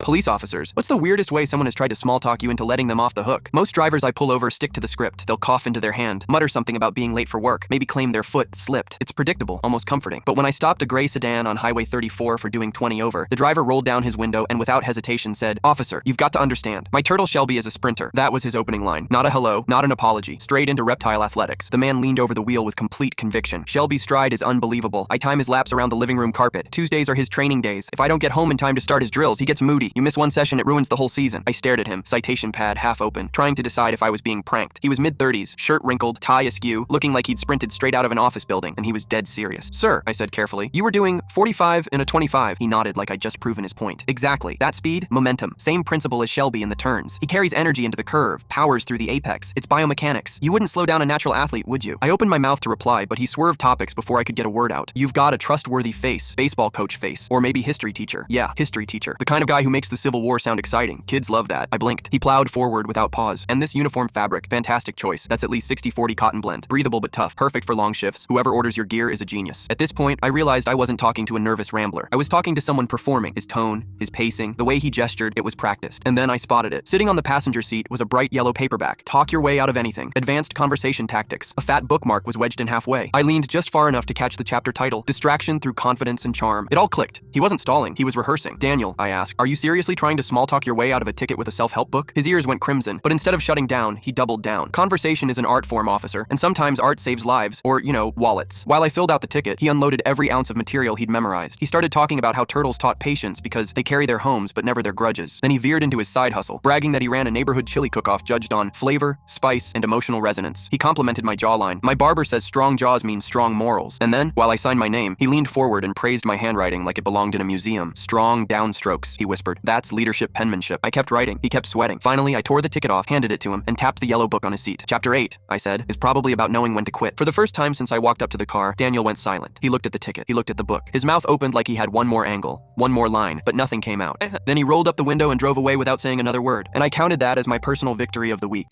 Police officers. What's the weirdest way someone has tried to small talk you into letting them off the hook? Most drivers I pull over stick to the script. They'll cough into their hand, mutter something about being late for work, maybe claim their foot slipped. It's predictable, almost comforting. But when I stopped a gray sedan on Highway 34 for doing 20 over, the driver rolled down his window and without hesitation said, "Officer, you've got to understand. My turtle Shelby is a sprinter." That was his opening line. Not a hello, not an apology. Straight into reptile athletics. The man leaned over the wheel with complete conviction. "Shelby's stride is unbelievable. I time his laps around the living room carpet. Tuesdays are his training days. If I don't get home in time to start his drills, he gets moody. You miss one session, it ruins the whole season." I stared at him, citation pad half open, trying to decide if I was being pranked. He was mid-30s, shirt wrinkled, tie askew, looking like he'd sprinted straight out of an office building, and he was dead serious. "Sir," I said carefully, "you were doing 45 in a 25. He nodded like I'd just proven his point. "Exactly. That speed, momentum. Same principle as Shelby in the turns. He carries energy into the curve, powers through the apex. It's biomechanics. You wouldn't slow down a natural athlete, would you?" I opened my mouth to reply, but he swerved topics before I could get a word out. "You've got a trustworthy face. Baseball coach face. Or maybe history teacher. Yeah, history teacher. The kind of guy who makes the Civil War sound exciting. Kids love that." I blinked. He plowed forward without pause. "And this uniform fabric, fantastic choice. That's at least 60-40 cotton blend. Breathable but tough. Perfect for long shifts. Whoever orders your gear is a genius." At this point, I realized I wasn't talking to a nervous rambler. I was talking to someone performing. His tone, his pacing, the way he gestured, it was practiced. And then I spotted it. Sitting on the passenger seat was a bright yellow paperback. "Talk your way out of anything. Advanced conversation tactics." A fat bookmark was wedged in halfway. I leaned just far enough to catch the chapter title, "Distraction Through Confidence and Charm." It all clicked. He wasn't stalling. He was rehearsing. "Daniel," I asked, "are you seriously trying to small talk your way out of a ticket with a self-help book?" His ears went crimson, but instead of shutting down, he doubled down. "Conversation is an art form, officer, and sometimes art saves lives, or, wallets." While I filled out the ticket, he unloaded every ounce of material he'd memorized. He started talking about how turtles taught patience because they carry their homes but never their grudges. Then he veered into his side hustle, bragging that he ran a neighborhood chili cook-off judged on flavor, spice, and emotional resonance. He complimented my jawline. "My barber says strong jaws mean strong morals." And then, while I signed my name, he leaned forward and praised my handwriting like it belonged in a museum. "Strong downstrokes," he whispered. "That's leadership penmanship." I kept writing. He kept sweating. Finally, I tore the ticket off, handed it to him, and tapped the yellow book on his seat. "Chapter 8, I said, "is probably about knowing when to quit." For the first time since I walked up to the car, Daniel went silent. He looked at the ticket. He looked at the book. His mouth opened like he had one more angle, one more line, but nothing came out. Then he rolled up the window and drove away without saying another word, and I counted that as my personal victory of the week.